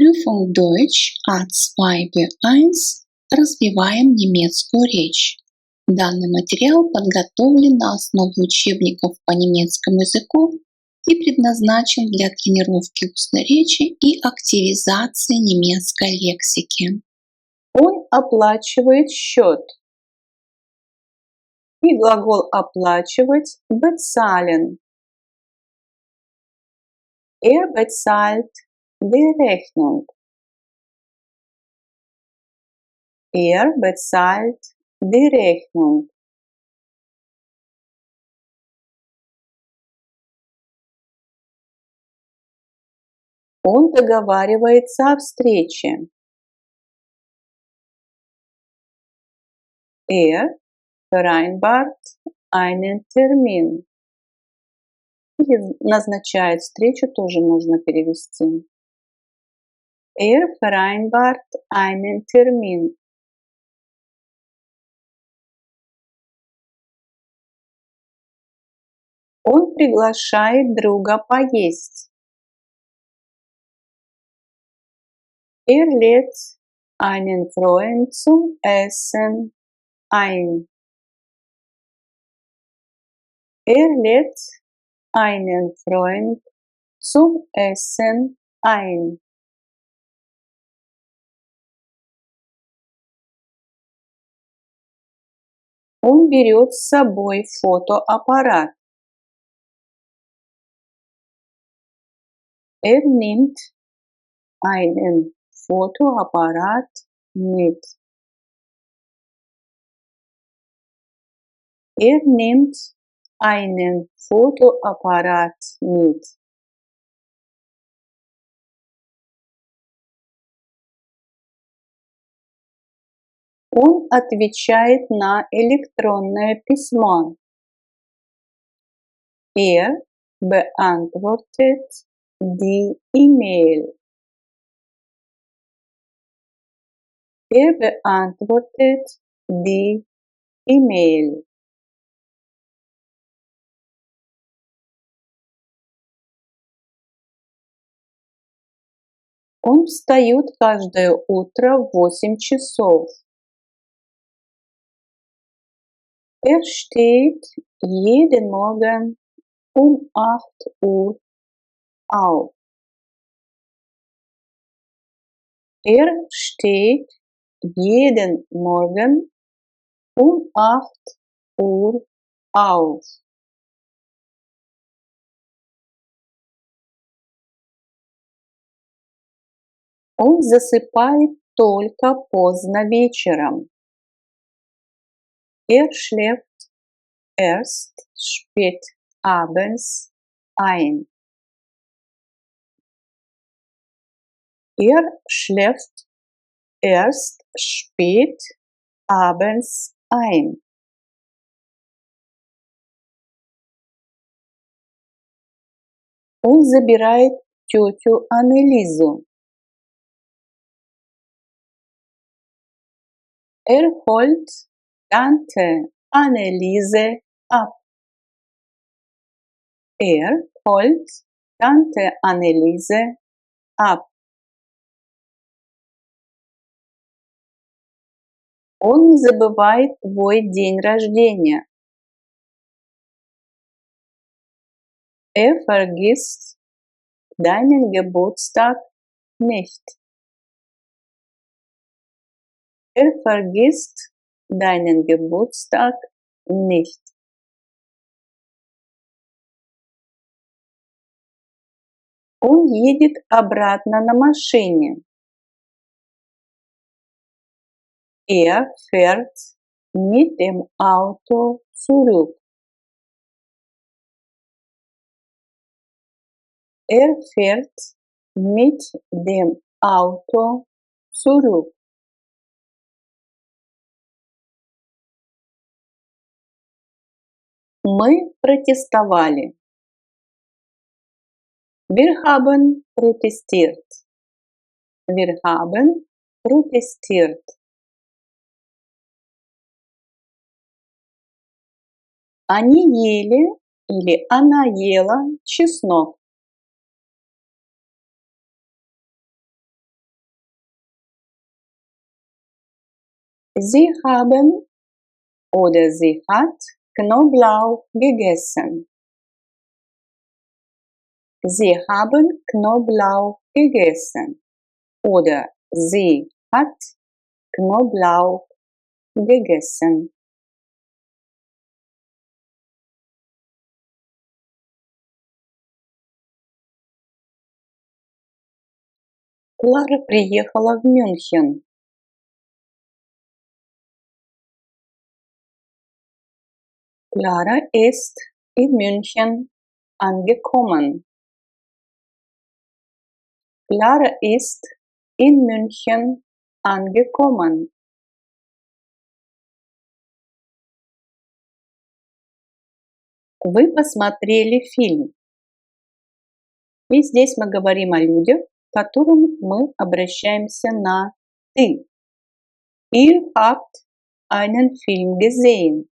Prüfung Deutsch A2 B1. Развиваем немецкую речь. Данный материал подготовлен на основе учебников по немецкому языку и предназначен для тренировки устной речи и активизации немецкой лексики. Он оплачивает счет. И глагол оплачивать bezahlen. Bezahlt die Rechnung. Bezahlt die Rechnung. Он договаривается о встрече. Vereinbart einen Termin. Или назначает встречу тоже можно перевести. Vereinbart einen Termin. Он приглашает друга поесть. Lädt einen Freund zum Essen ein. Lädt einen Freund zum Essen ein. Он берет с собой фотоаппарат. Nimmt einen Fotoapparat mit. Nimmt einen Fotoapparat mit. Он отвечает на электронное письмо. Beantwortet die E-Mail. Beantwortet die E-Mail. Он встает каждое утро в 8 часов. Steht jeden Morgen um 8 Uhr auf. Steht jeden Morgen um 8 Uhr auf. Он засыпает только поздно вечером. Schläft erst spät abends ein. Schläft erst spät abends ein. Он забирает тетю Аннелизу. Holt Tante Anneliese ab. Holt Tante Anneliese ab. Он не забывает твой день рождения. Vergisst deinen Geburtstag nicht. Vergisst deinen Geburtstag nicht. Он едет обратно на машине. Fährt mit dem Auto zurück. Fährt mit dem Auto zurück. Мы протестовали. Wir haben protestiert. Wir haben protestiert. Они ели или она ела чеснок. Sie haben oder sie hat Knoblauch gegessen. Sie haben Knoblauch gegessen. Oder sie hat Knoblauch gegessen. Клара приехала в Мюнхен. Clara ist in München angekommen. Clara ist in München angekommen. Вы посмотрели фильм. И здесь мы говорим о людях, к которым мы обращаемся на «ты». Ihr habt einen Film gesehen.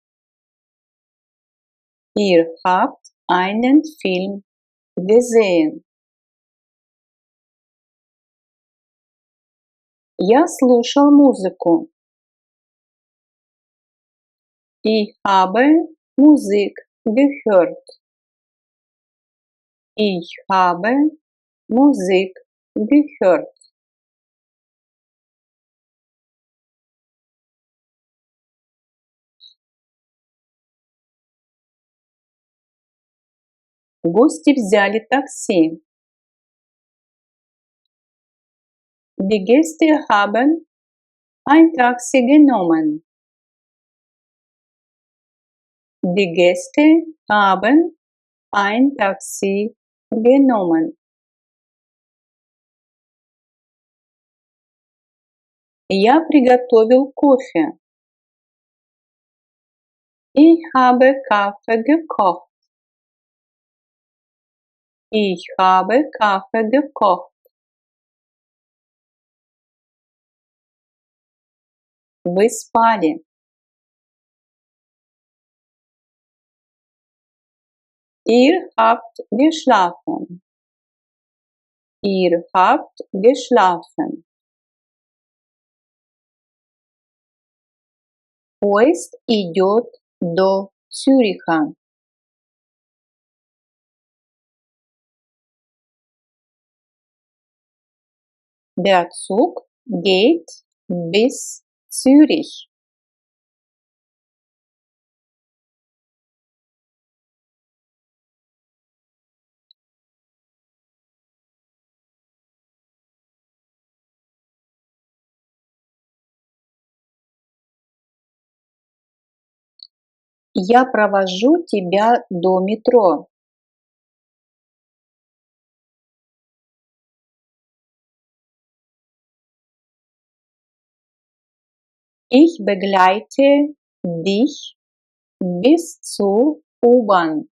Ihr habt einen Film gesehen. Я слушал музыку. Ich habe Musik gehört. Ich habe Musik gehört. Гости взяли такси. Die Gäste haben ein Taxi genommen. Die Gäste haben ein Taxi genommen. Я приготовил кофе. Ich habe Kaffee gekocht. Ich habe Kaffee gekocht. Вы спали. Ihr habt geschlafen. Ihr habt geschlafen. Поезд идет до Цюриха. Der Zug geht bis Zürich. Я провожу тебя до метро. Ich begleite dich bis zur U-Bahn.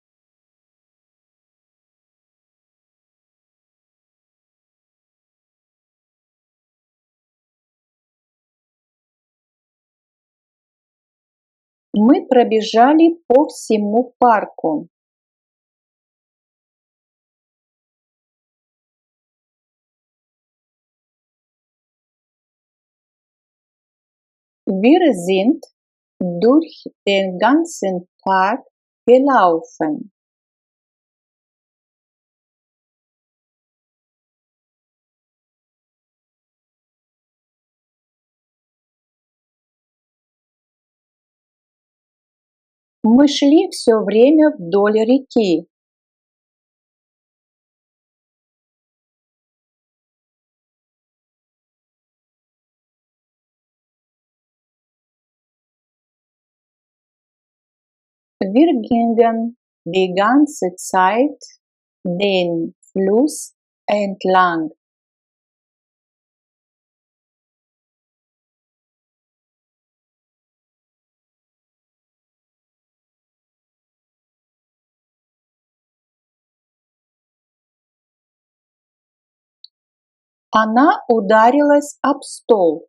Мы пробежали по всему парку. Wir sind durch den ganzen Park gelaufen. Мы шли все время вдоль реки. Wir gingen die ganze Zeit den Fluss entlang. Она ударилась об стол.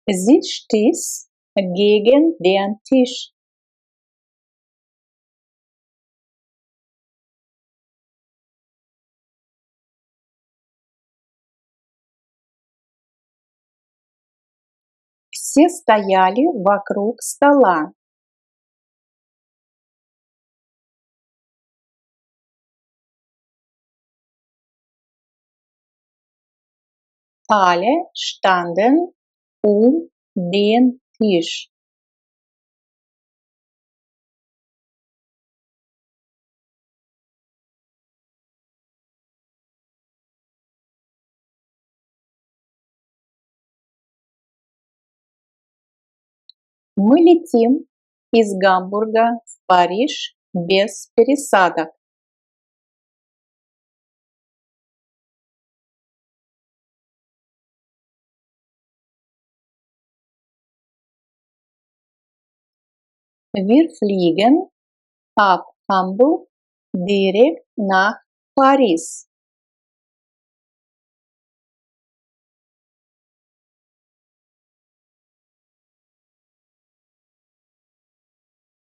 Sie stieß gegen den Tisch. Все стояли вокруг стола. Alle standen den Tisch. Мы летим из Гамбурга в Париж без пересадок. Wir fliegen ab Hamburg direkt nach Paris.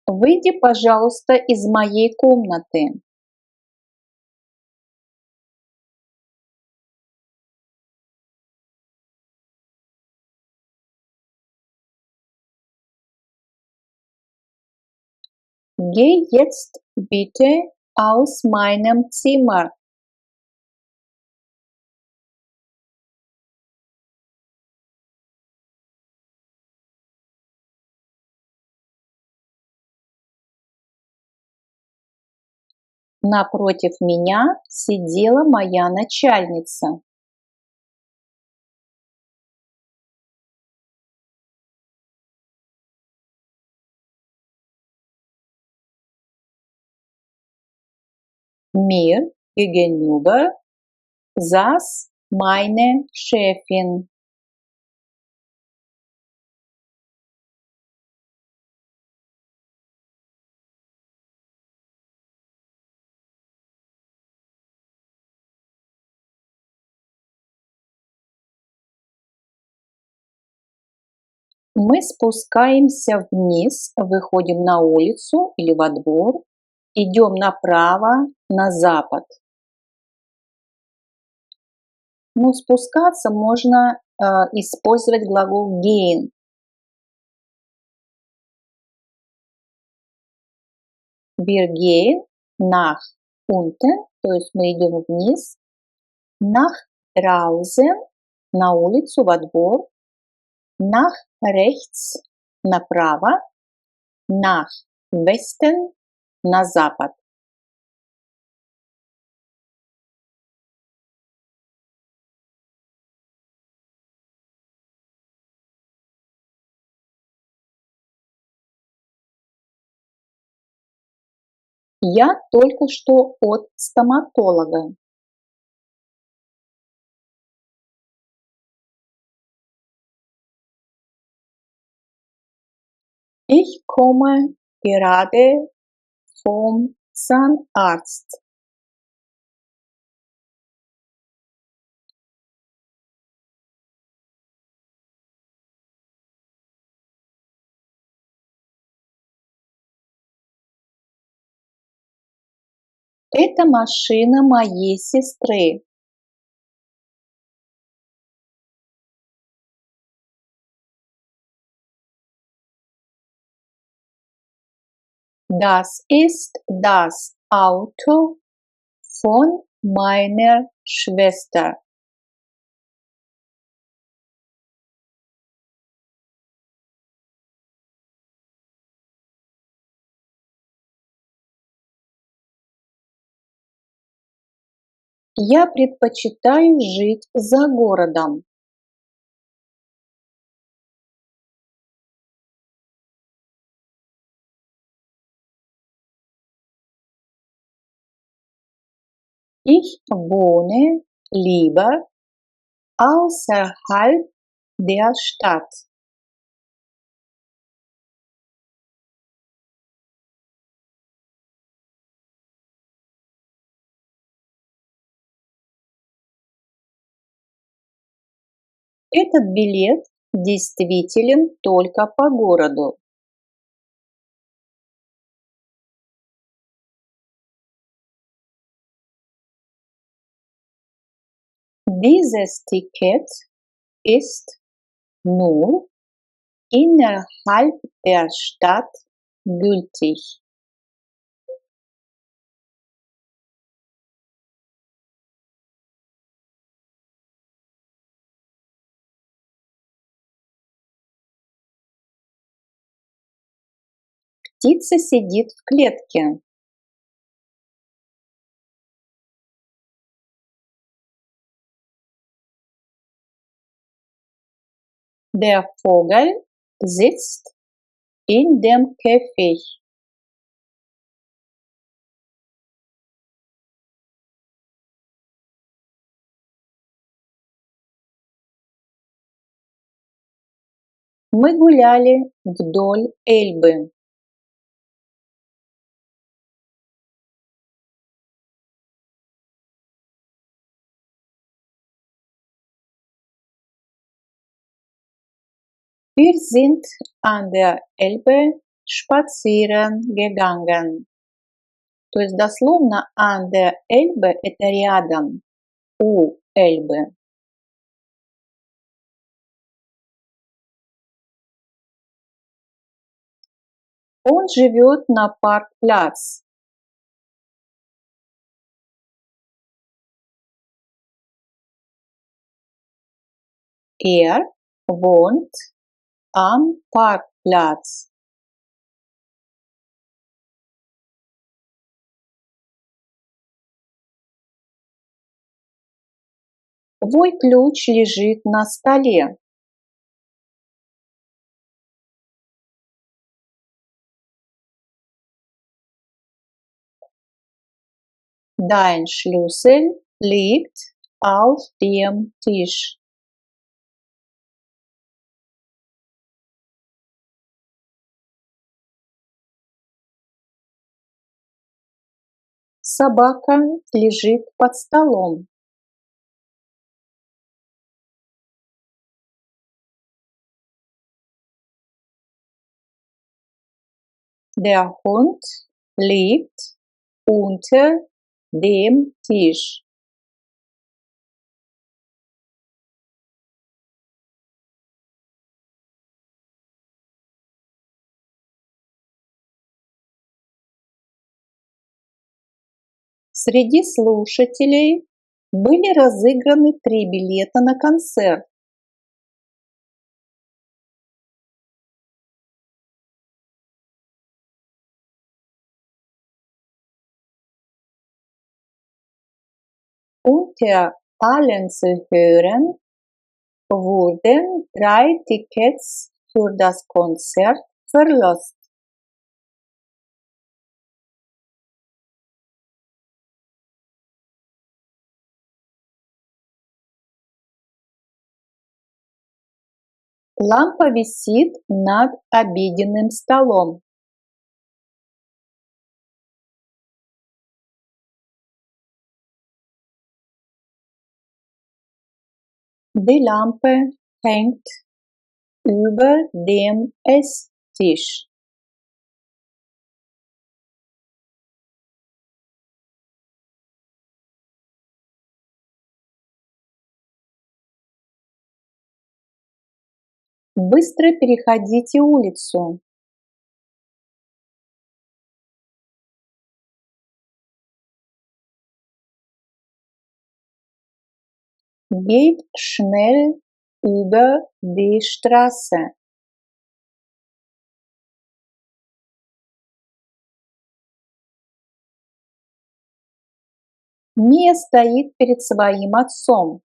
Выйди, пожалуйста, из моей комнаты. Geh jetzt bitte aus meinem Zimmer. Напротив меня сидела моя начальница. Mir gegenüber saß meine Chefin. Мы спускаемся вниз, выходим на улицу или во двор, идем направо, на запад. Но спускаться можно использовать глагол gehen. Wir gehen nach unten, то есть мы идем вниз, nach draußen, на улицу, во двор, nach rechts, направо, nach Westen, на запад. Я только что от стоматолога. Ich komme gerade vom Zahnarzt. Это машина моей сестры. Das ist das Auto von meiner Schwester. Я предпочитаю жить за городом. Ich wohne lieber außerhalb der Stadt. Этот билет действителен только по городу. Dieses Ticket ist nur innerhalb der Stadt gültig. Птица сидит в клетке. Der Vogel sitzt in dem Käfig. Мы гуляли вдоль Эльбы. Wir sind an der Elbe spazieren gegangen. То есть дословно an der Elbe это рядом, у Эльбы. Он живет на Паркпlatz. Er wohnt am Parkplatz. Твой ключ лежит на столе. Dein Schlüssel liegt auf dem Tisch. Собака лежит под столом. Der Hund liegt unter dem Tisch. Среди слушателей были разыграны 3 билета на концерт. Unter allen Zuhörern wurden 3 Tickets für das Konzert verlost. Лампа висит над обеденным столом. Die Lampe hängt über dem Esstisch. Быстро переходите улицу. Geht schnell über die Straße. Мия стоит перед своим отцом.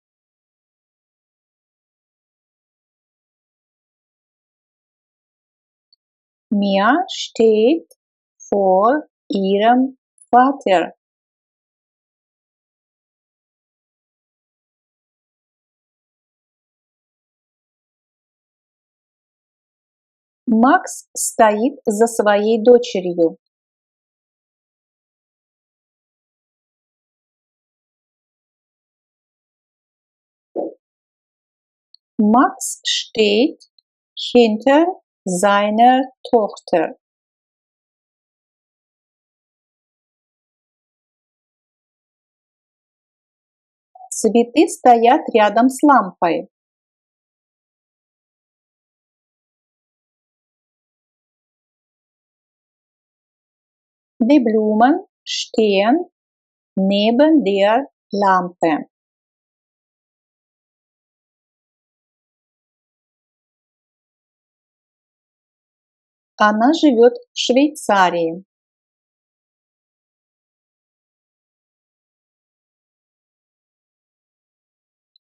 Mia steht vor ihrem Vater. Макс стоит за своей дочерью. Max steht hinter seiner Tochter. Цветы стоят рядом с лампой. Die Blumen stehen neben der Lampe. Она живет в Швейцарии.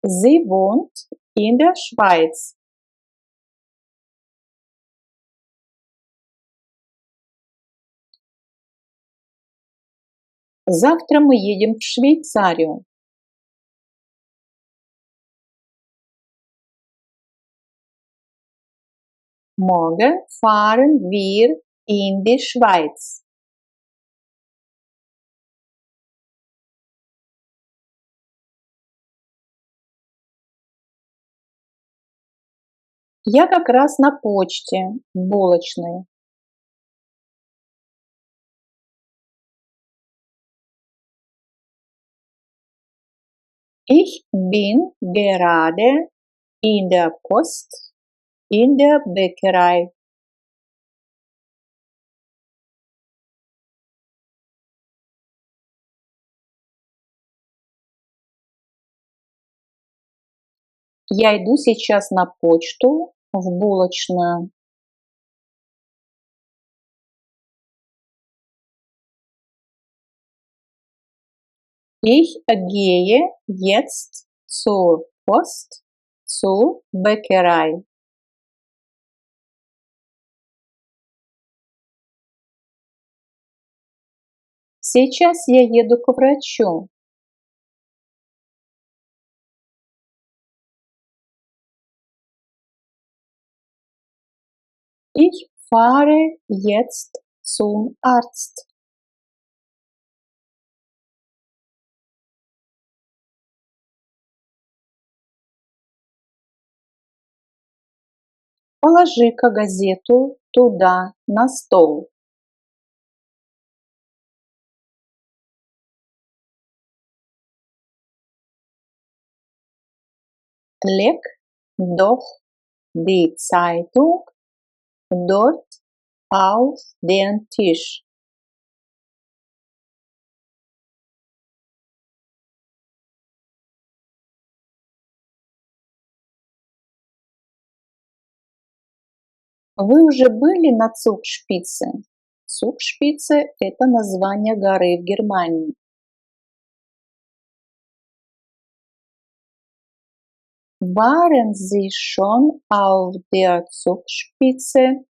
Sie wohnt in der Schweiz. Завтра мы едем в Швейцарию. Morgen fahren wir in die Schweiz. Я как раз на почте, в булочной. Ich bin gerade in der Post, in der Bäckerei. Я иду сейчас на почту, в булочную. Ich gehe jetzt zur Post, zur Bäckerei. Сейчас я еду к врачу. Ich fahre jetzt zum Arzt. Положи-ка газету туда, на стол. Leg doch die Zeitung dort auf den Tisch. Вы уже были на Zugspitze? Zugspitze – это название горы в Германии. Waren Sie schon auf der Zugspitze?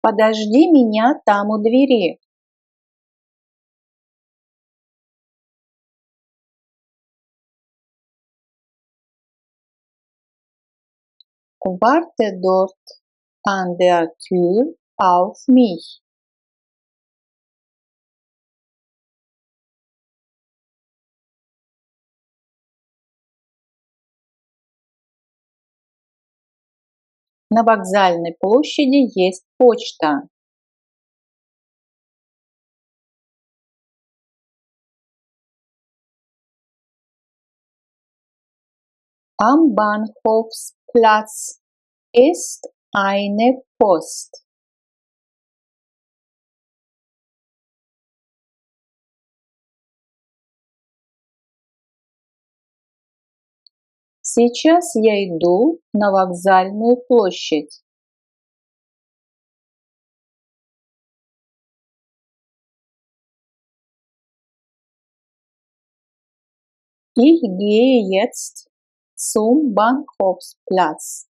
Подожди меня там у двери. Warte dort an der Tür auf mich. На вокзальной площади есть почта. Am Bahnhofsplatz ist eine Post. Сейчас я иду на вокзальную площадь. Ich gehe jetzt zum Bahnhofsplatz.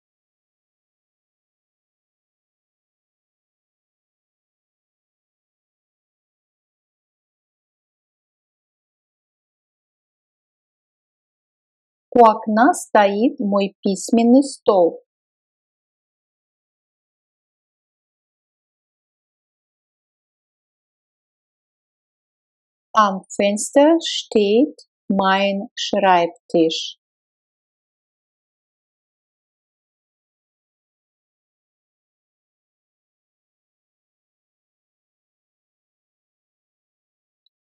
У окна стоит мой письменный стол. Am Fenster steht mein Schreibtisch.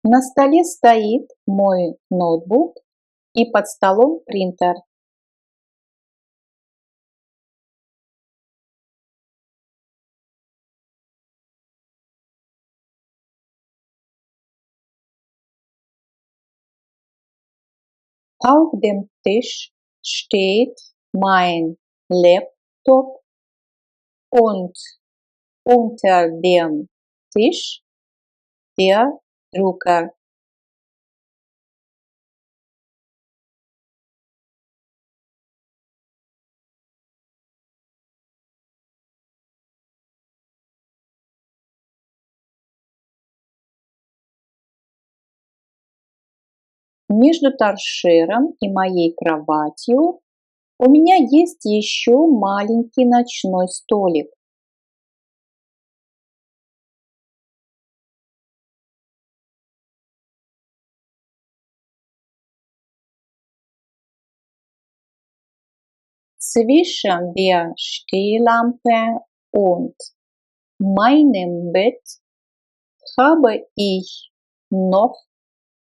На столе стоит мой ноутбук И под столом принтер. Auf dem Tisch steht mein Laptop und unter dem Tisch der Drucker. Между торшером и моей кроватью у меня есть еще маленький ночной столик. Zwischen der Stehlampe und meinem Bett habe ich noch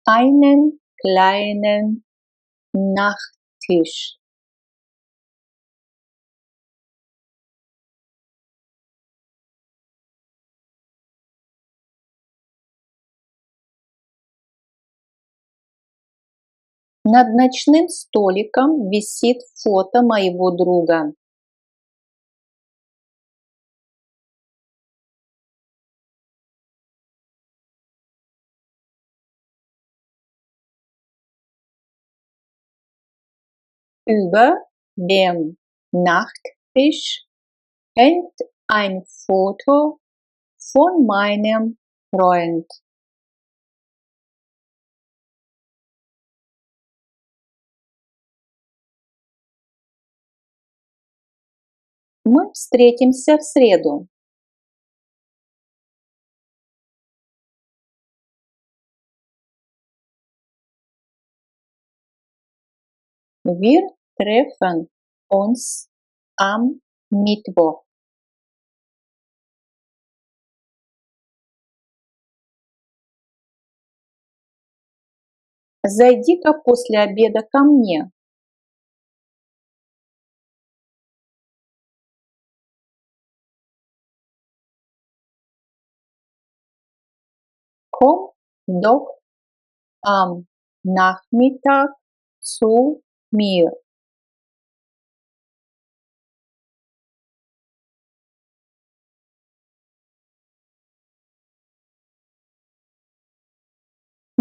einen kleinen Nachttisch. Над ночным столиком висит фото моего друга. Über dem Nachttisch hängt ein Foto von meinem Freund. Мы встретимся в среду. Wir treffen uns am Mittwoch. Зайди-ка после обеда ко мне. Komm doch am Nachmittag zu mir.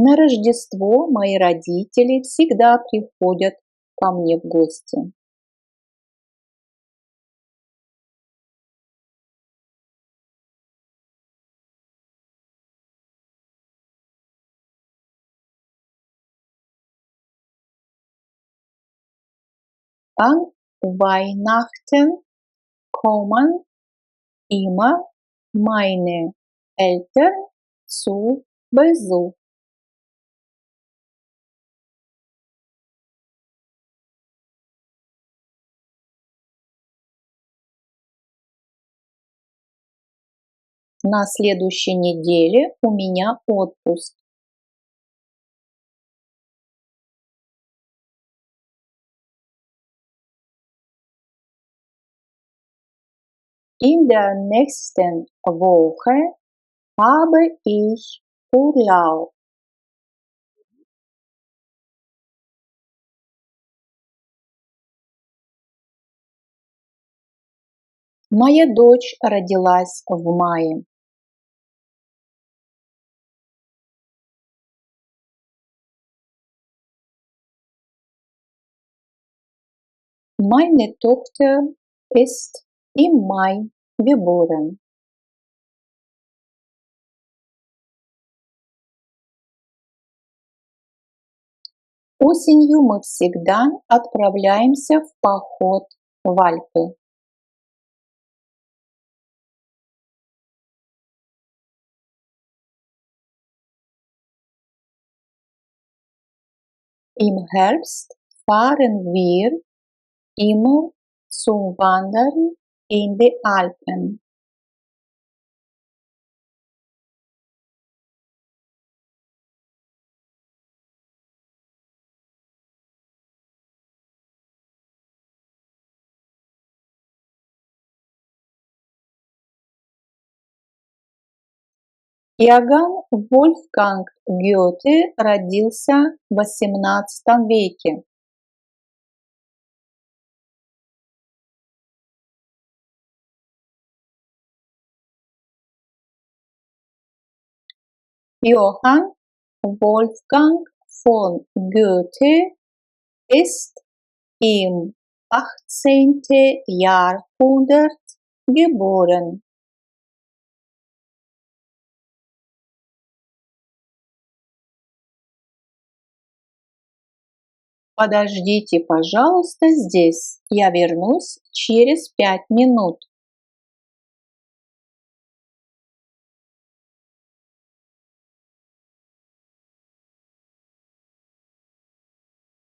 На Рождество мои родители всегда приходят ко мне в гости. An Weihnachten kommen immer meine Eltern zu Besuch. На следующей неделе у меня отпуск. In der nächsten Woche habe ich Urlaub. Моя дочь родилась в мае. Meine Tochter ist im Mai geboren. Осенью мы всегда отправляемся в поход в Альпы. Im Herbst fahren wir immer zum Wandern in die Alpen. Иоганн Вольфганг Гёте родился в XVIII веке. Johann Wolfgang von Goethe ist im 18. Jahrhundert geboren. Подождите, пожалуйста, здесь. Я вернусь через 5 минут.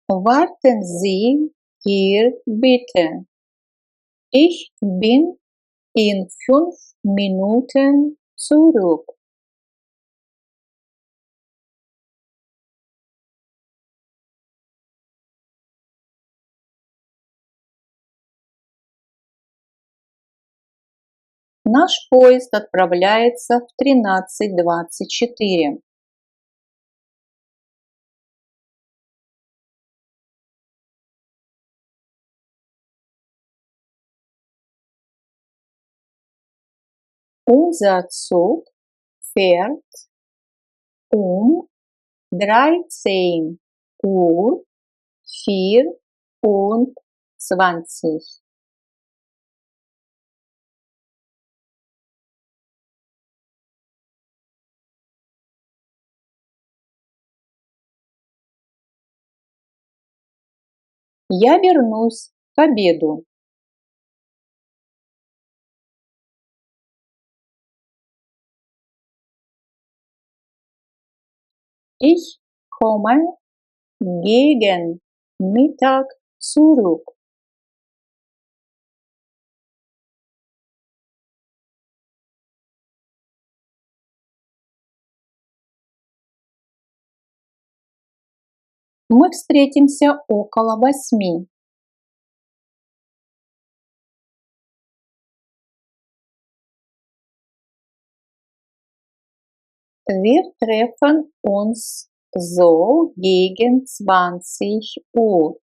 Warten Sie hier bitte. Ich bin in 5 Minuten zurück. Наш поезд отправляется в 13:24. Unser Zug fährt um 13:24. Я вернусь к обеду. Ich komme gegen Mittag zurück. Мы встретимся около 8. Wir treffen uns so gegen 20 Uhr.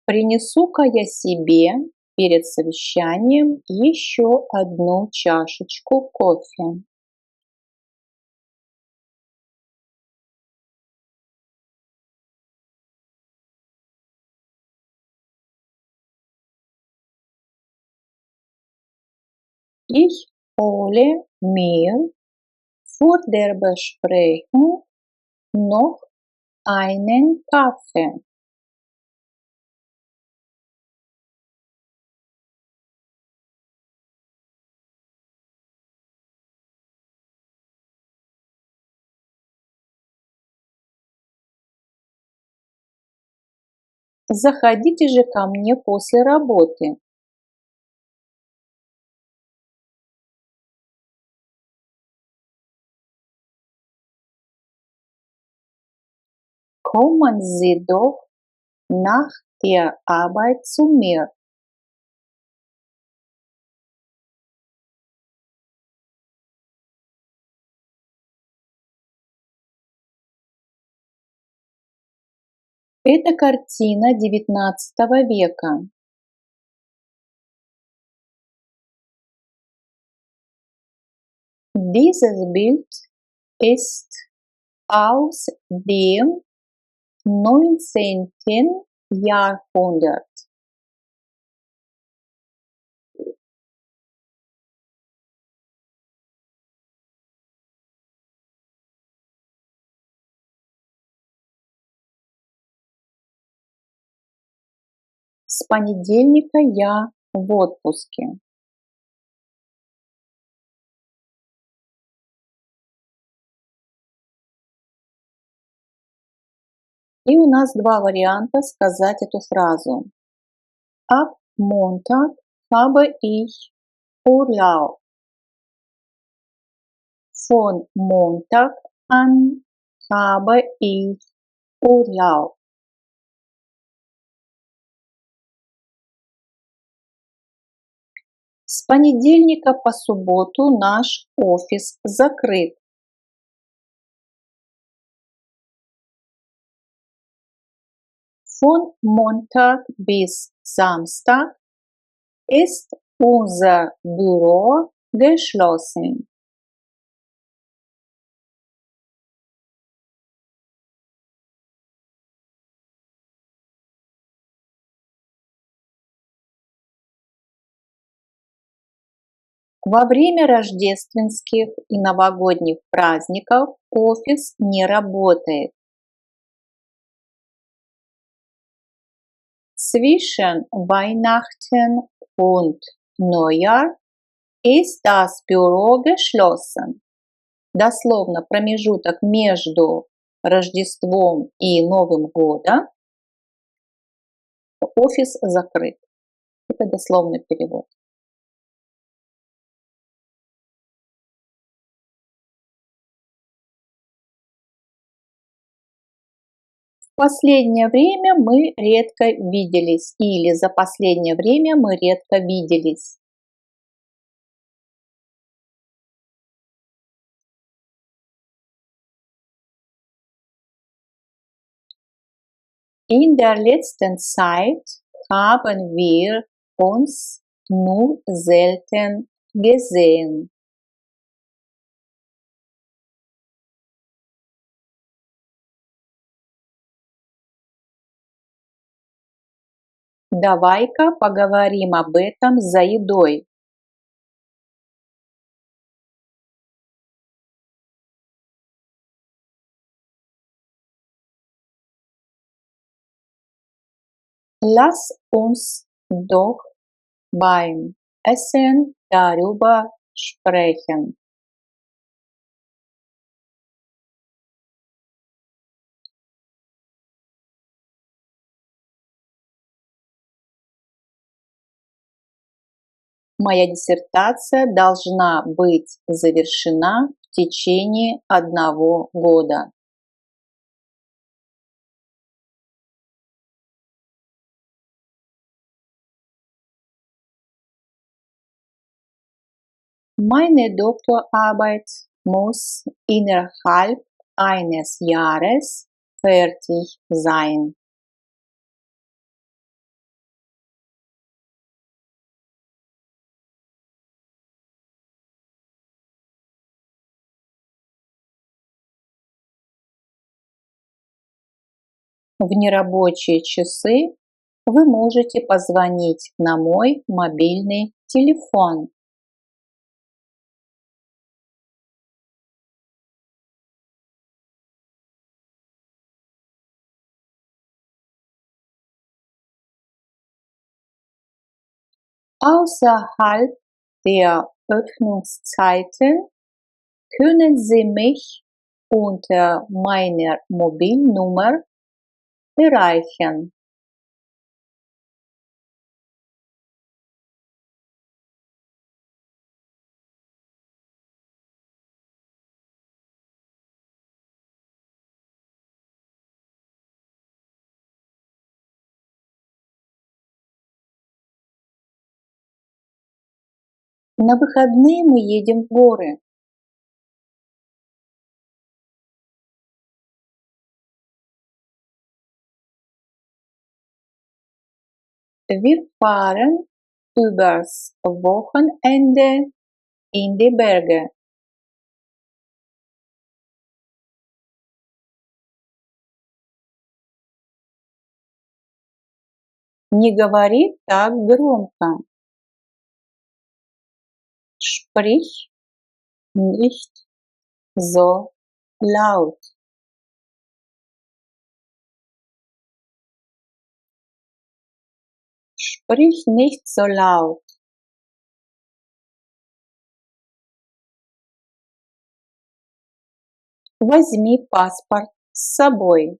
Принесу-ка я себе перед совещанием еще одну чашечку кофе. Ich hole mir vor der Besprechung noch einen Kaffee. Заходите же ко мне после работы. Kommen Sie doch nach der Arbeit zu mir. Это картина XIX века. Dieses Bild ist aus dem 19. Jahrhundert. С понедельника я в отпуске. И у нас два варианта сказать эту фразу. Ab Montag habe ich Urlaub. Von Montag an habe ich Urlaub. С понедельника по субботу наш офис закрыт. Von Montag bis Samstag ist unser Büro geschlossen. Во время рождественских и новогодних праздников офис не работает. Zwischen Weihnachten und Neujahr ist das Büro geschlossen. Дословно промежуток между Рождеством и Новым годом офис закрыт. Это дословный перевод. В последнее время мы редко виделись или за последнее время мы редко виделись. In der letzten Zeit haben wir uns nur selten gesehen. Давай-ка поговорим об этом за едой. Lass uns doch beim Essen darüber sprechen. Моя диссертация должна быть завершена в течение 1 года. Meine Doktorarbeit muss innerhalb eines Jahres fertig sein. В нерабочие часы вы можете позвонить на мой мобильный телефон. Außerhalb der Öffnungszeiten können Sie mich unter meiner Mobilnummer erreichen. На выходные мы едем в горы. Wir fahren übers Wochenende in die Berge. Не говори так громко. Sprich nicht so laut. Sprich nicht so laut. Возьми паспорт с собой.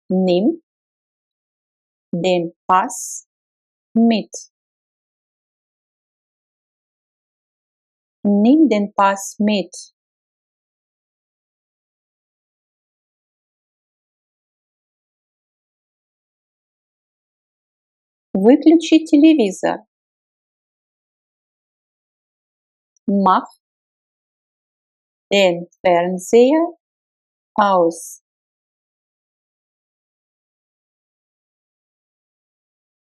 Nimm den Pass mit. Nimm den Pass mit. Выключи телевизор. Mach den Fernseher aus.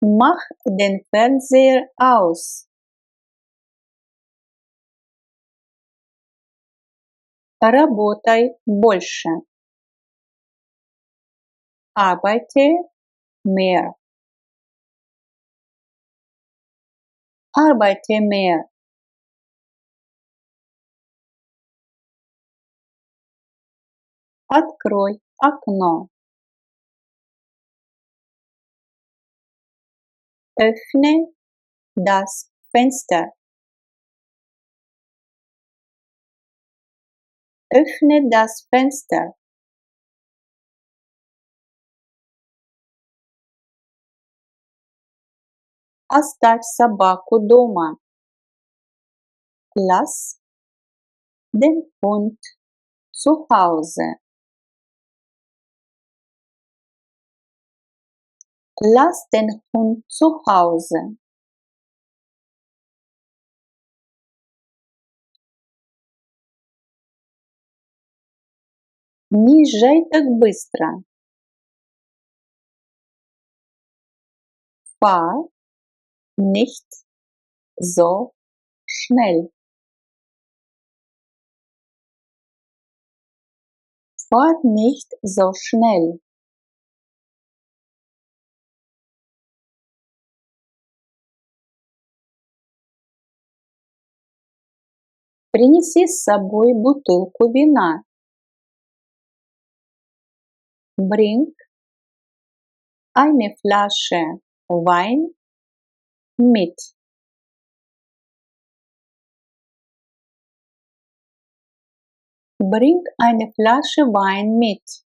Mach den Fernseher aus. Работай больше. Arbeite mehr. Arbeite mehr. Открой окно. Öffne das Fenster. Öffne das Fenster. Оставь собаку дома. Lass den Hund zu Hause. Lass den Hund zu Hause. Не езжай так быстро. Fahr nicht so schnell. Fahr nicht so schnell. Принеси с собой бутылку вина. Bring eine Flasche Wein mit. Bring eine Flasche Wein mit.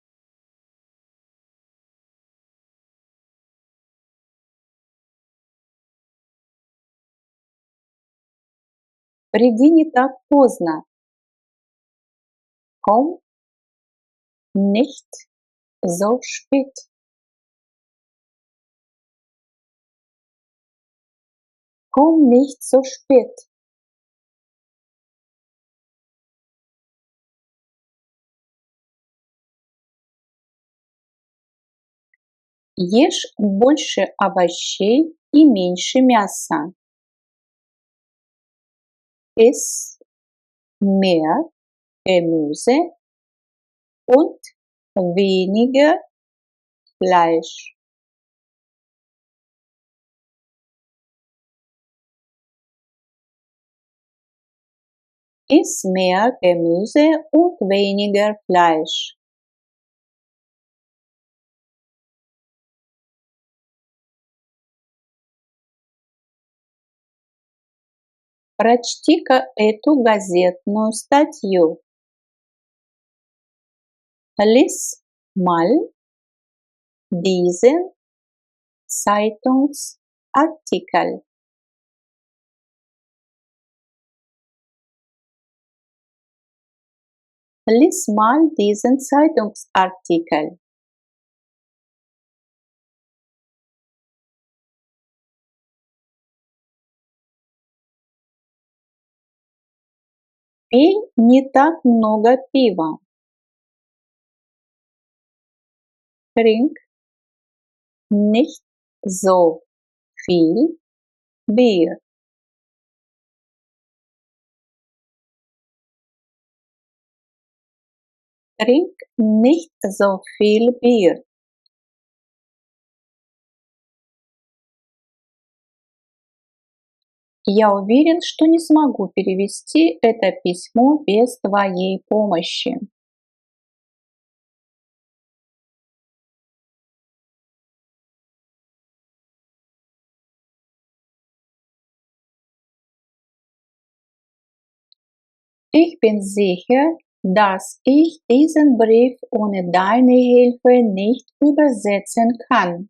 Приди не так поздно. Komm nicht so spät. Komm nicht so spät. Ешь больше овощей и меньше мяса. Iss mehr Gemüse und weniger Fleisch. Iss mehr Gemüse und weniger Fleisch. Прочти-ка эту газетную статью. Lies mal diesen Zeitungsartikel. Lies mal diesen Zeitungsartikel. Пей не так много пива. Trink nicht so viel Bier. Trink nicht so viel Bier. Я уверен, что не смогу перевести это письмо без твоей помощи. Ich bin sicher, dass ich diesen Brief ohne deine Hilfe nicht übersetzen kann.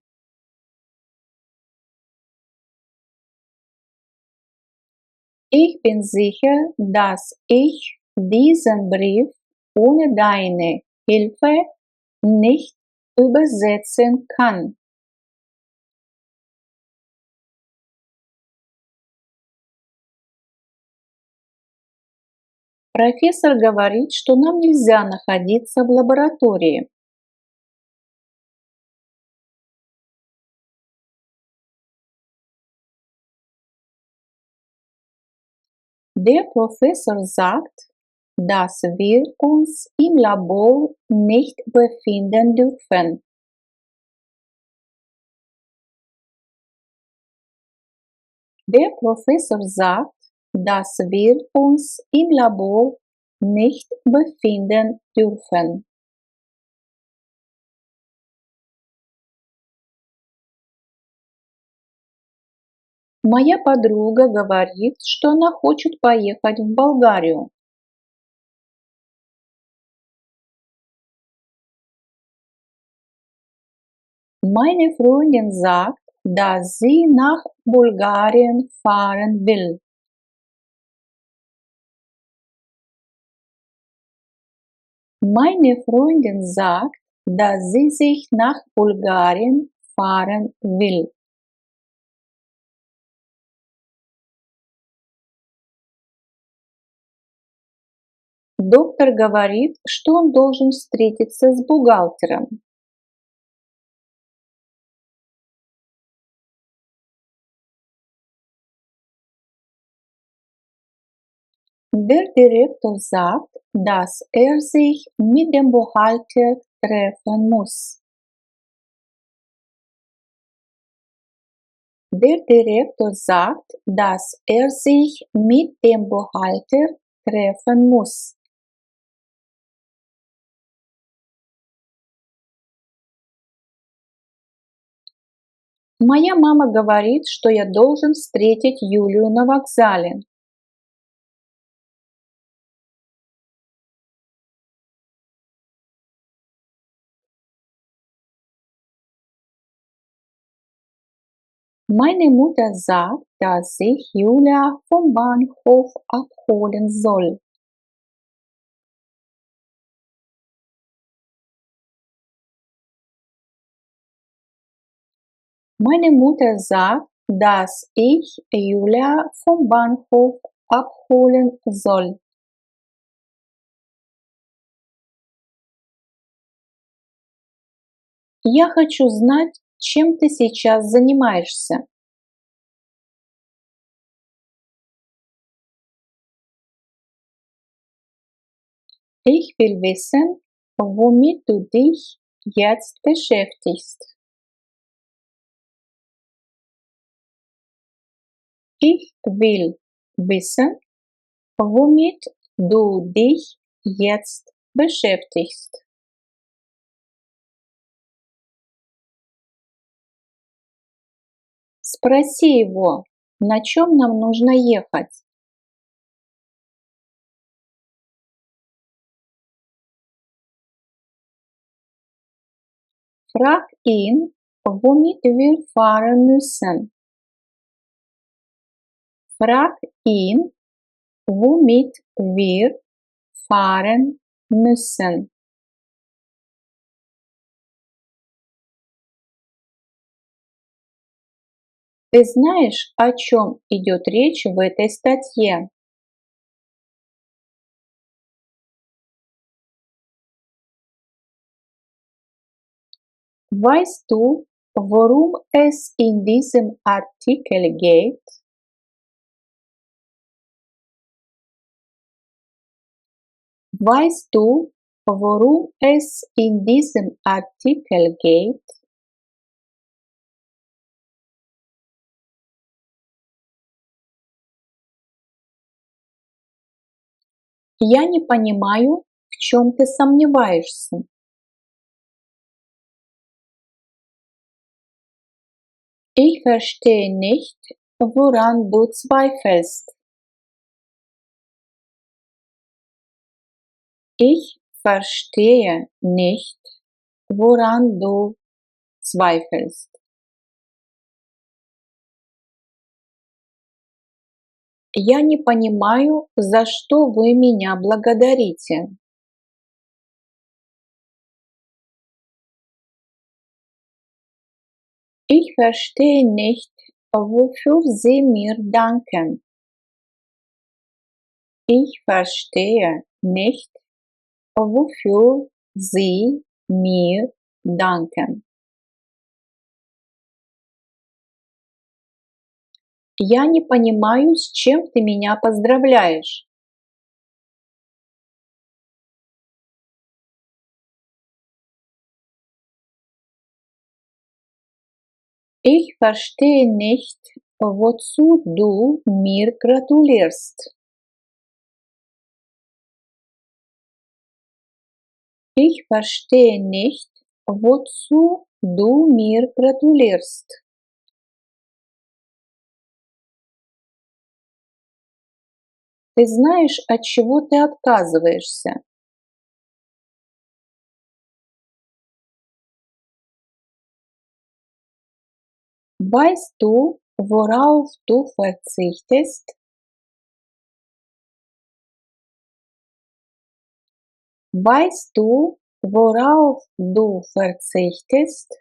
Ich bin sicher, dass ich diesen Brief ohne deine Hilfe nicht übersetzen kann. Профессор говорит, что нам нельзя находиться в лаборатории. Der Professor sagt, dass wir uns im Labor nicht befinden dürfen. Der Professor sagt, dass wir uns im Labor nicht befinden dürfen. Моя подруга говорит, что она хочет поехать в Болгарию. Meine Freundin sagt, dass sie nach Bulgarien fahren will. Meine Freundin sagt, dass sie sich nach Bulgarien fahren will. Доктор говорит, что он должен встретиться с бухгалтером. Der Direktor sagt, dass er sich mit dem Buchhalter treffen muss. Der Direktor sagt, dass er sich mit dem Buchhalter treffen muss. Моя мама говорит, что я должен встретить Юлию на вокзале. Meine Mutter sagt, dass ich Julia vom Bahnhof abholen soll. Meine Mutter sagt, dass ich Julia vom Bahnhof abholen soll. Я хочу знать, чем ты сейчас занимаешься. Ich will wissen, womit du dich jetzt beschäftigst. Ich will wissen, womit du dich jetzt beschäftigst. Спроси его, на чем нам нужно ехать. Frag ihn, womit wir fahren müssen. Frag ihn, womit wir fahren müssen. Ты знаешь, о чем идет речь в этой статье? Weißt du, worum es in diesem Artikel geht? Weißt du, worum es in diesem Artikel geht? Я не понимаю, в чем ты сомневаешься. Ich verstehe nicht, woran du zweifelst. Ich verstehe nicht, woran du zweifelst. Я не понимаю, за что вы меня благодарите. Ich verstehe nicht, wofür Sie mir danken. Ich verstehe nicht, wofür Sie mir danken. Я не понимаю, с чем ты меня поздравляешь. Ich verstehe nicht, wozu du mir gratulierst. Ich verstehe nicht, wozu du mir gratulierst. Ты знаешь, от чего ты отказываешься? Weißt du, worauf du verzichtest? Weißt du, worauf du verzichtest?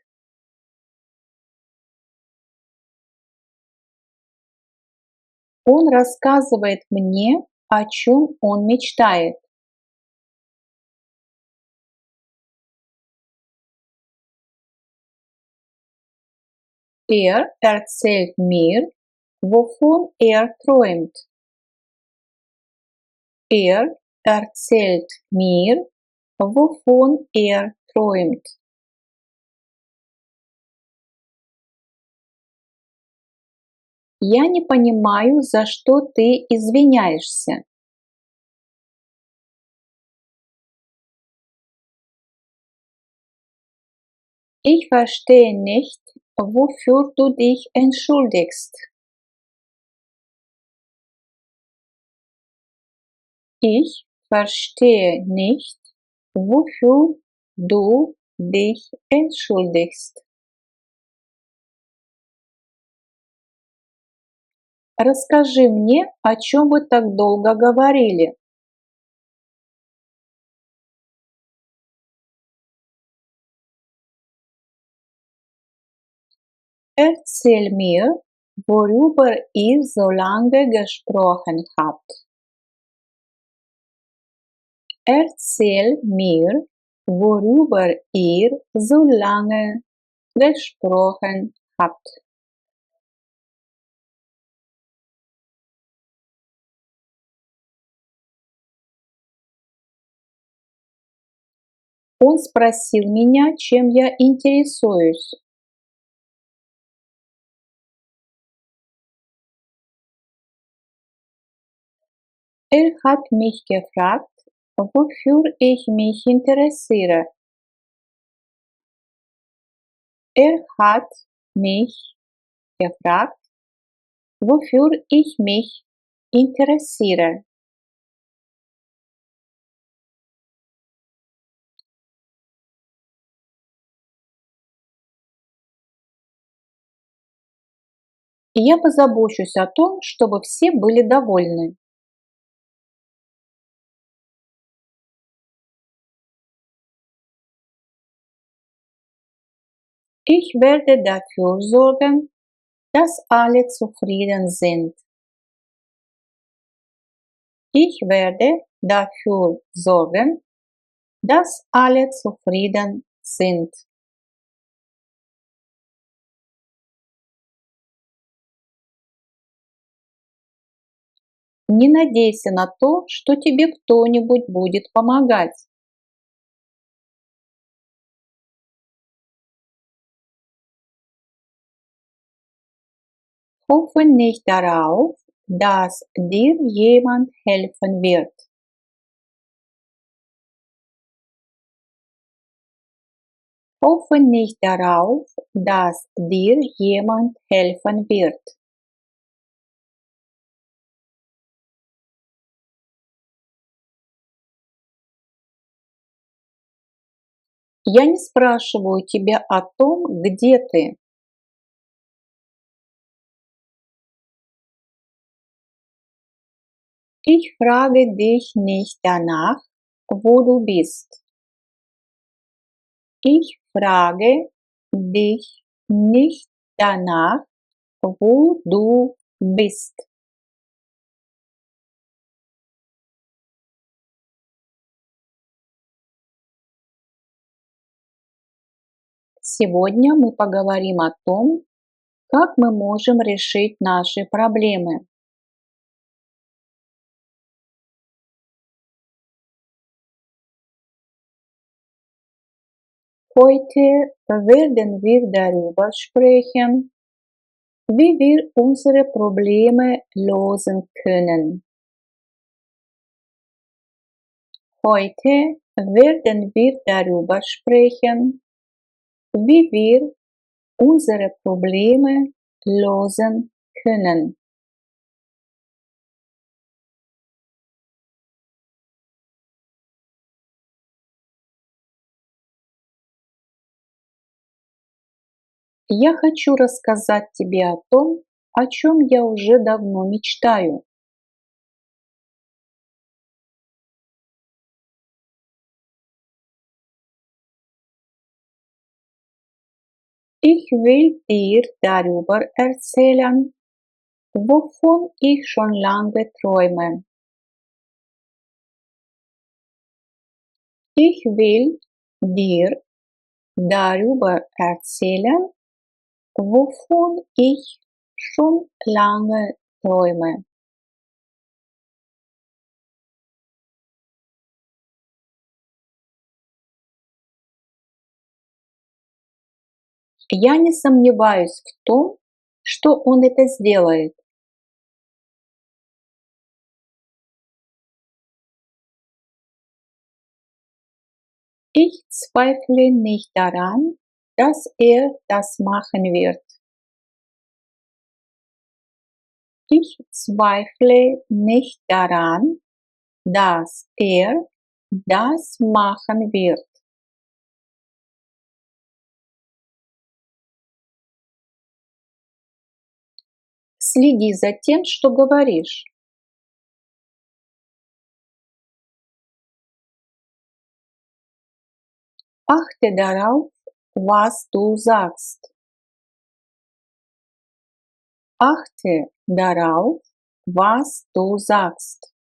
Он рассказывает мне, о чем он мечтает. Erzählt mir, wovon träumt. Erzählt mir, wovon träumt. Я не понимаю, за что ты извиняешься. Ich verstehe nicht, wofür du dich entschuldigst. Ich verstehe nicht, wofür du dich entschuldigst. Расскажи мне, о чем вы так долго говорили. Erzähl mir, worüber ihr so lange gesprochen habt. Erzähl mir, worüber ihr so lange gesprochen habt. Он спросил меня, чем я интересуюсь. Hat mich gefragt, wofür ich mich interessiere. Hat mich gefragt, wofür ich mich interessiere. И я позабочусь о том, чтобы все были довольны. Ich werde dafür sorgen, dass alle zufrieden sind. Ich werde dafür sorgen, dass alle zufrieden sind. Не надейся на то, что тебе кто-нибудь будет помогать. Hoffe nicht darauf, dass dir jemand helfen wird. Hoffe nicht darauf, dass dir jemand helfen wird. Я не спрашиваю тебя о том, где ты. Ich frage dich nicht danach, wo du bist. Ich frage dich nicht danach, wo du bist. Сегодня мы поговорим о том, как мы можем решить наши проблемы. Heute werden wir darüber sprechen, wie wir unsere Probleme lösen können. Heute werden wir darüber sprechen, wie wir unsere Probleme lösen können. Я хочу рассказать тебе о том, о чем я уже давно мечтаю. Ich will dir darüber erzählen, wovon ich schon lange träume. Ich will dir darüber erzählen, wovon ich schon lange träume. Я не сомневаюсь в том, что он это сделает. Ich zweifle nicht daran, dass er das machen wird. Ich zweifle nicht daran, dass er das machen wird. Следи за тем, что говоришь. Achte darauf, was du sagst. Achte darauf, was du sagst.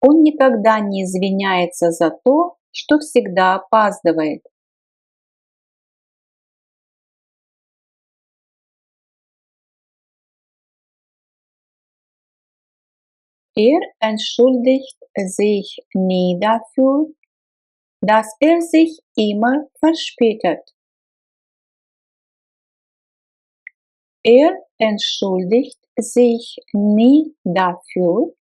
Он никогда не извиняется за то, что всегда опаздывает. Er entschuldigt sich nie dafür, dass er sich immer verspätet. Er entschuldigt sich nie dafür,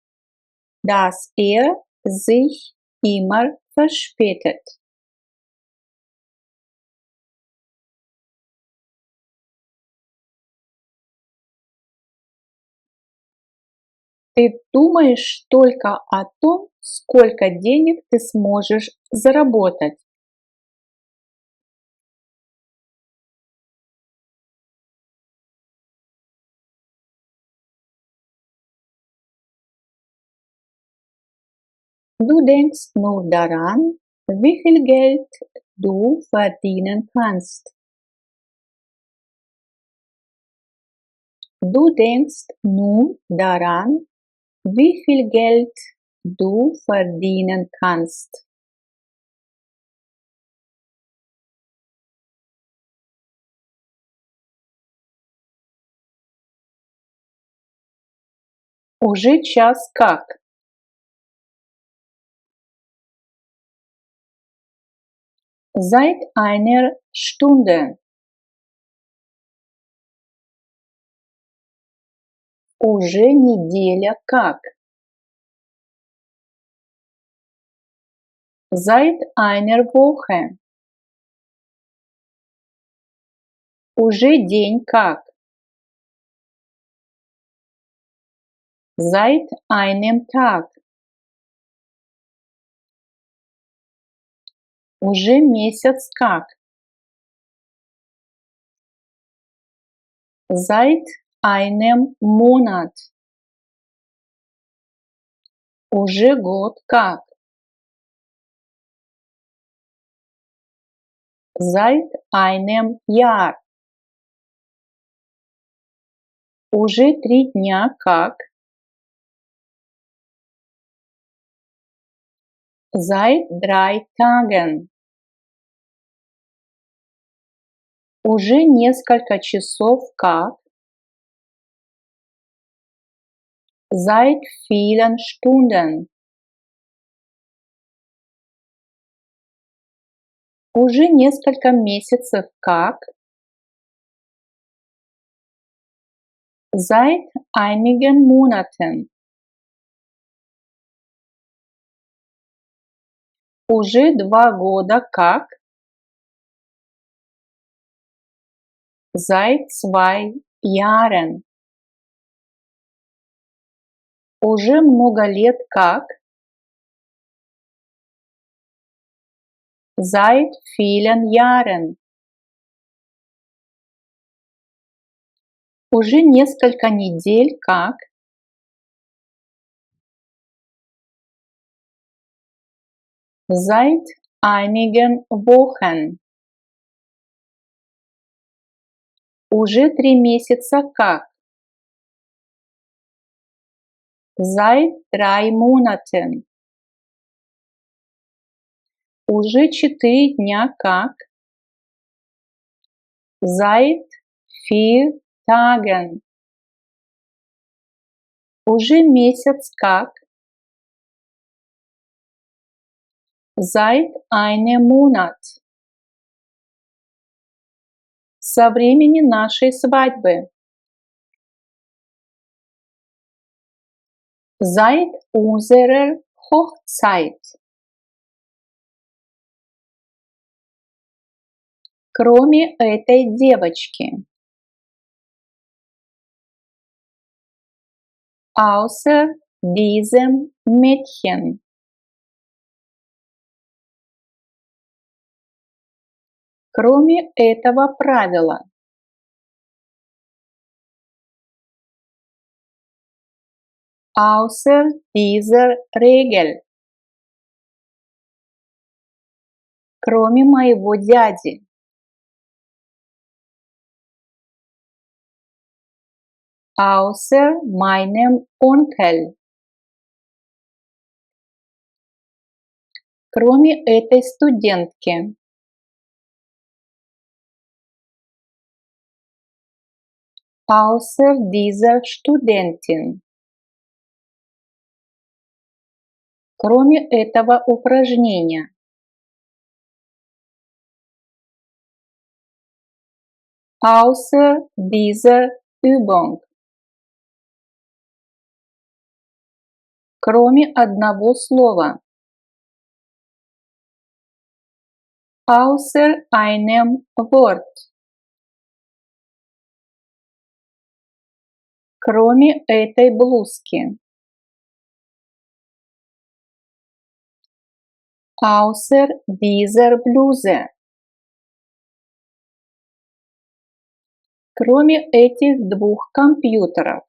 dass er sich immer verspätet. Ты думаешь только о том, сколько денег ты сможешь заработать. Du denkst nur daran, wie viel Geld du verdienen kannst. Du denkst nur daran, wie viel Geld du verdienen kannst. Уже час как? Seit einer Stunde. Уже неделя как? Seit einer Woche. Уже день как? Seit einem Tag. Уже месяц как? Seit einem Monat. Уже год как? Seit einem Jahr. Уже 3 дня как? Seit 3 Tagen. Уже несколько часов как. Seit vielen Stunden. Уже несколько месяцев как. Seit einigen Monaten. Уже 2 года как. Seit 2 Jahren. Уже много лет как. Seit vielen Jahren. Уже несколько недель как. Seit einigen Wochen. Уже 3 месяца как. Seit 3 Monaten. Уже 4 дня как. Seit 4 Tagen. Уже месяц как. Seit einem Monat. Со времени нашей свадьбы. Seit unserer Hochzeit. Кроме этой девочки. Außer diesem Mädchen. Кроме этого правила. Außer dieser Regel. Кроме моего дяди. Außer meinem Onkel. Кроме этой студентки. Außer dieser Studentin. Кроме этого упражнения. Außer dieser Übung. Кроме одного слова. Außer einem Wort. Кроме этой блузки. Außer dieser Bluse. Кроме этих 2 компьютеров.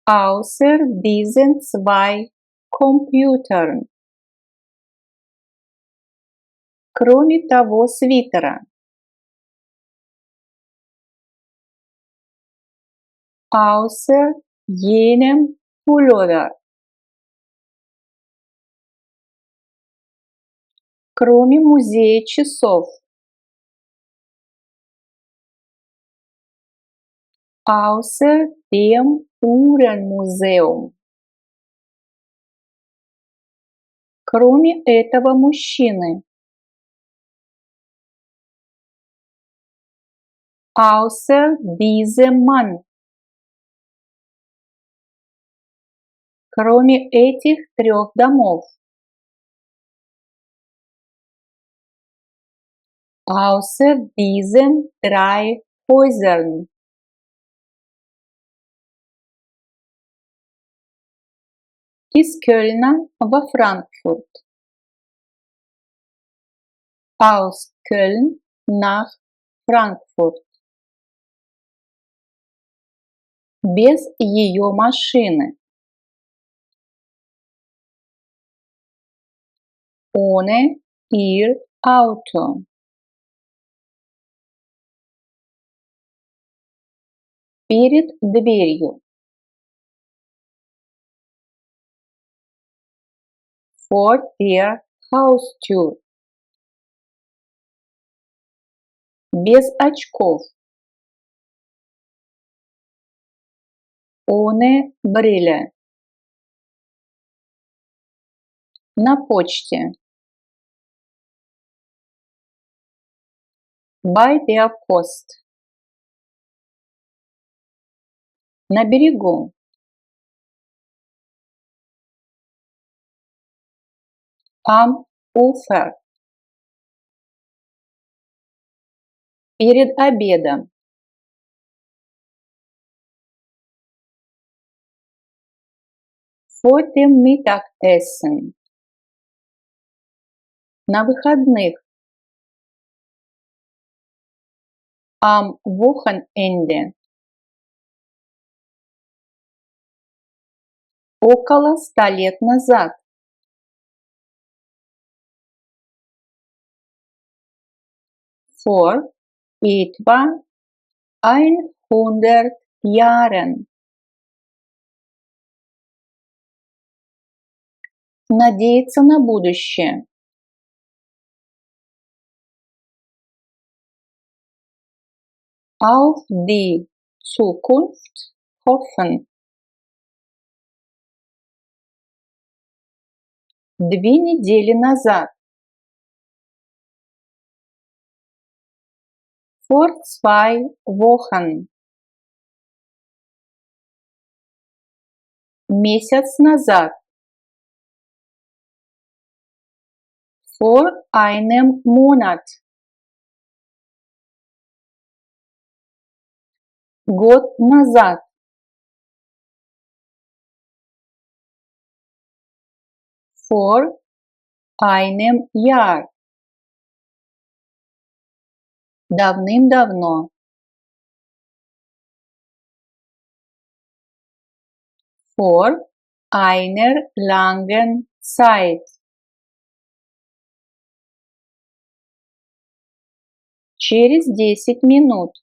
Außer diesen 2 Computern. Кроме того свитера. Außer jenem Pullover. Кроме музея часов. Außer dem Uhrenmuseum. Кроме этого мужчины. Außer diesem Mann. Кроме этих 3 домов. Außer diesen 3 Häusern. Из Кёльна во Франкфурт. Aus Köln nach Frankfurt. Без ее машины. Ohne ihr Auto. Перед дверью. for their house tour. Без очков. Ohne Brille. На почте. Bei der Post. На берегу. Am Ufer. Перед обедом. Vor dem Mittagessen. На выходных. Am Wochenende. Около 100 лет назад. Vor etwa 100 Jahren. Надеяться на будущее. Auf die Zukunft hoffen. 2 недели назад. Vor 2 Wochen. Месяц назад. Vor einem Monat. Год назад. Vor einem Jahr. Давным-давно. Vor einer langen Zeit. Через 10 минут.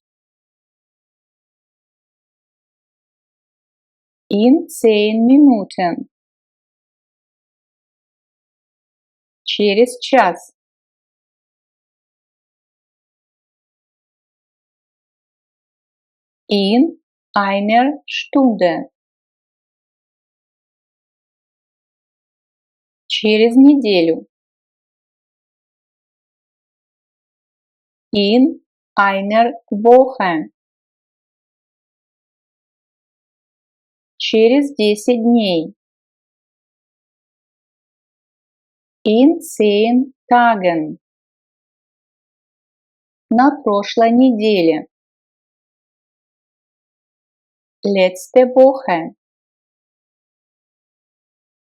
In 10 Minuten. Через час. In einer Stunde. Через неделю. In einer Woche. Через 10 дней. In 10 Tagen. На прошлой неделе. Letzte Woche.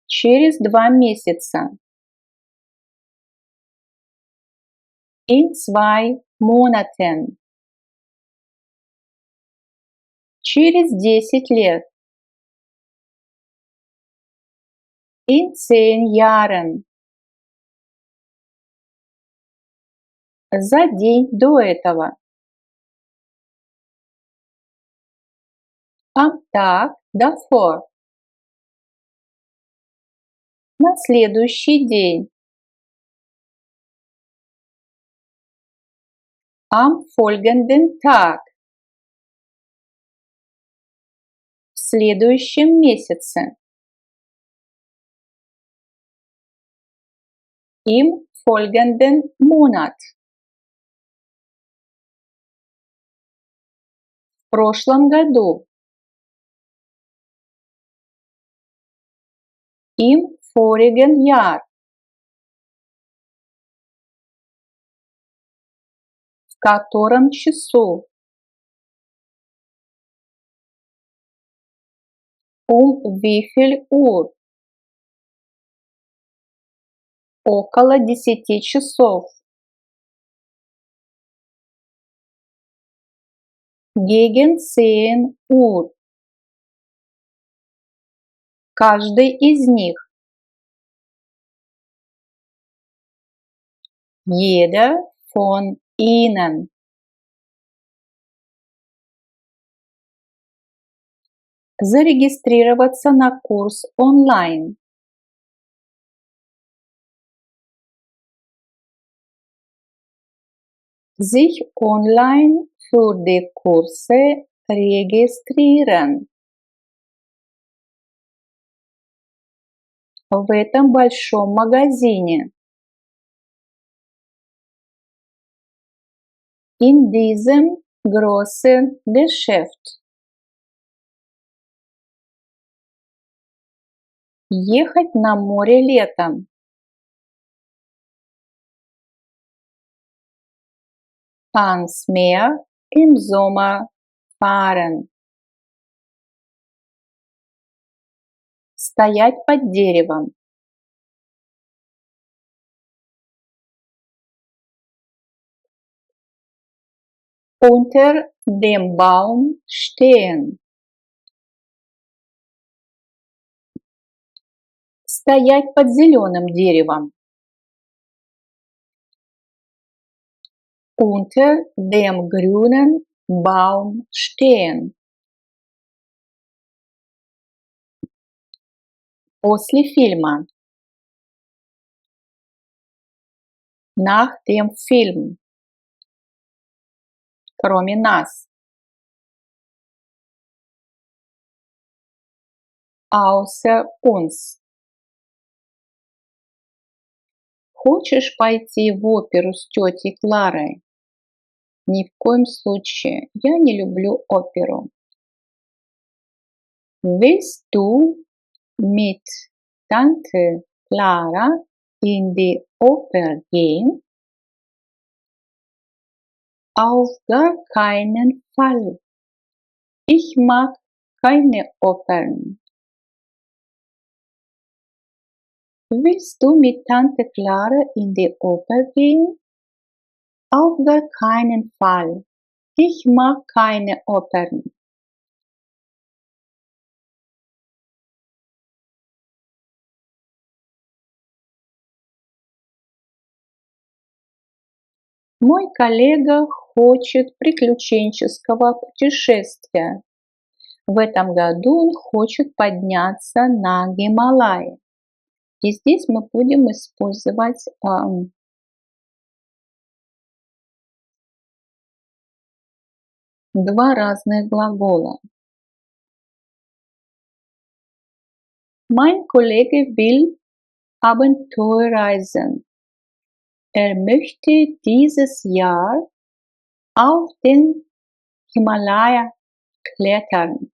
Через 2 месяца. In 2 Monaten. Через 10 лет. In 10 Jahren. За день до этого. Am Tag davor. На следующий день. Am folgenden Tag. В следующем месяце. Im folgenden Monat. В прошлом году. Im vorigen Jahr. В котором часу. Wie viel Uhr? Около 10 часов. Gegen 10 Uhr. Каждый из них. Jeder von ihnen. Зарегистрироваться на курс онлайн. sich online für die Kurse registrieren. В этом большом магазине. In diesem großen Geschäft. Ехать на море летом. Ans Meer im Sommer fahren. Стоять под деревом. Unter dem Baum stehen. Стоять под зеленым деревом. Unter dem grünen Baum stehen. После фильма. Nach dem Film. Кроме нас. Außer uns. Хочешь пойти в оперу с тетей Кларой? Ни в коем случае. Я не люблю оперу. Willst du mit Tante Clara in die Oper gehen? Auf gar keinen Fall. Ich mag keine Opern. Willst du mit Tante Clara in die Oper gehen? Auf gar keinen Fall. Ich mag keine Opern. Мой коллега хочет приключенческого путешествия. В этом году он хочет подняться на Гималаи. И здесь мы будем использовать два разных глагола. Mein Kollege will Abenteuer reisen. Er möchte dieses Jahr auf den Himalaya klettern.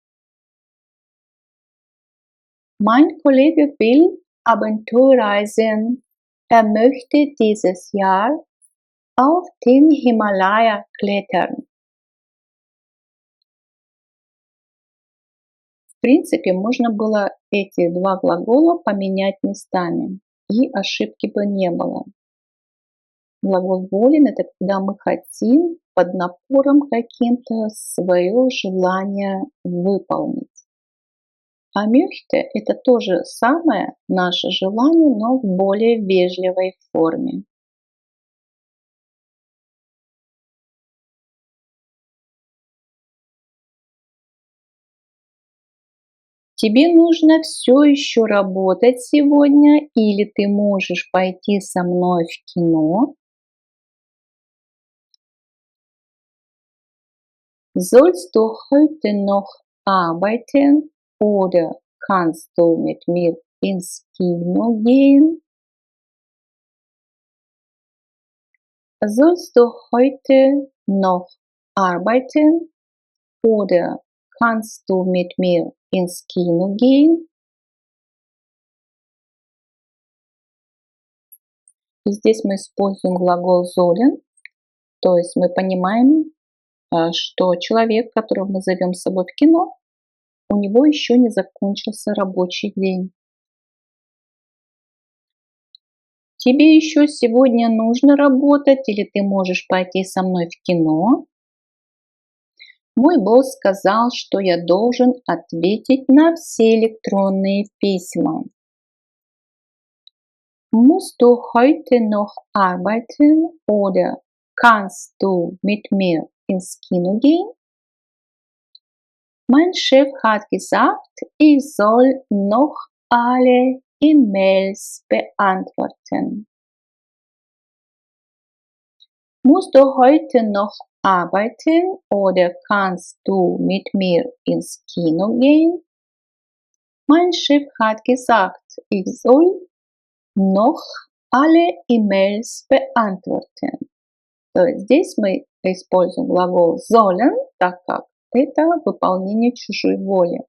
Mein Kollege will Abenteuer reisen. Er möchte dieses Jahr auf den Himalaya klettern. В принципе, можно было эти два глагола поменять местами, и ошибки бы не было. Глагол волен – это когда мы хотим под напором каким-то свое желание выполнить. А möchte – это то же самое наше желание, но в более вежливой форме. Тебе нужно все еще работать сегодня, или ты можешь пойти со мной в кино? Sollst du heute noch arbeiten oder kannst du mit mir ins Kino gehen? Sollst du heute noch arbeiten oder kannst du mit mir ins Kino gehen? И здесь мы используем глагол sollen, то есть мы понимаем, что человек, которого мы зовем с собой в кино, у него еще не закончился рабочий день. Тебе еще сегодня нужно работать или ты можешь пойти со мной в кино? Мой босс сказал, что я должен ответить на все электронные письма. Musst du heute noch arbeiten oder kannst du mit mir ins Kino gehen? Mein Chef hat gesagt, ich soll noch alle E-Mails beantworten. Musst du heute noch arbeiten oder kannst du mit mir ins Kino gehen? Mein Chef hat gesagt, ich soll noch alle E-Mails beantworten. То есть здесь мы используем глагол sollen, так как это выполнение чужой воли.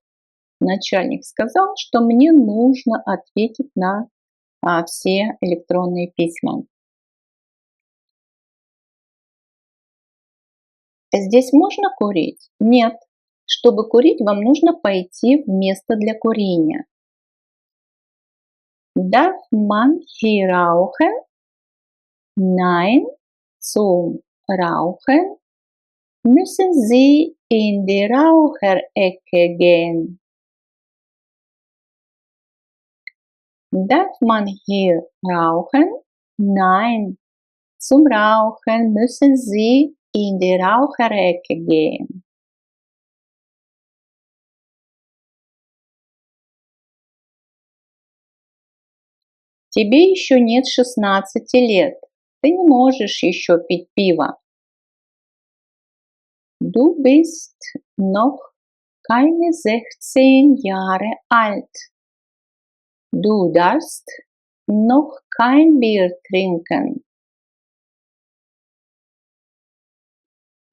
Начальник сказал, что мне нужно ответить на все электронные письма. Здесь можно курить? Нет. Чтобы курить, вам нужно пойти в место для курения. Darf man hier rauchen? Nein. Zum Rauchen müssen Sie in die Raucherecke gehen. Darf man hier rauchen? Nein. Zum Rauchen müssen Sie in die Raucherecke gehen. Тебе еще нет 16 лет. Ты не можешь еще пить пиво. Du bist noch keine 16 Jahre alt. Du darfst noch kein Bier trinken.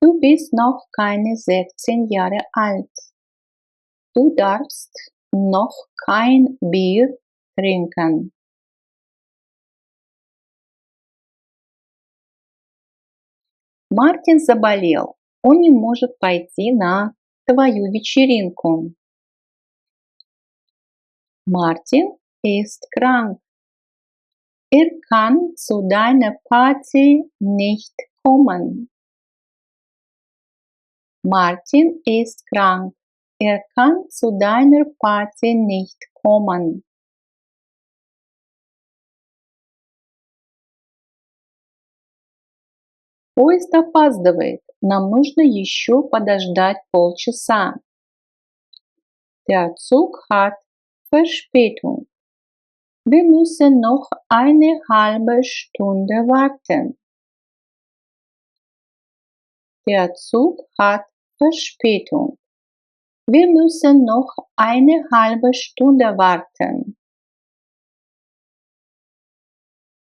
Du bist noch keine 16 Jahre alt. Du darfst noch kein Bier trinken. Мартин заболел. Он не может пойти на твою вечеринку. Martin ist krank. Er kann zu deiner Party nicht kommen. Martin ist krank. Er kann zu deiner Party nicht kommen. Поезд опаздывает. Нам нужно еще подождать полчаса. Der Zug hat Verspätung. Wir müssen noch eine halbe Stunde warten. Der Zug hat Verspätung. Wir müssen noch eine halbe Stunde warten.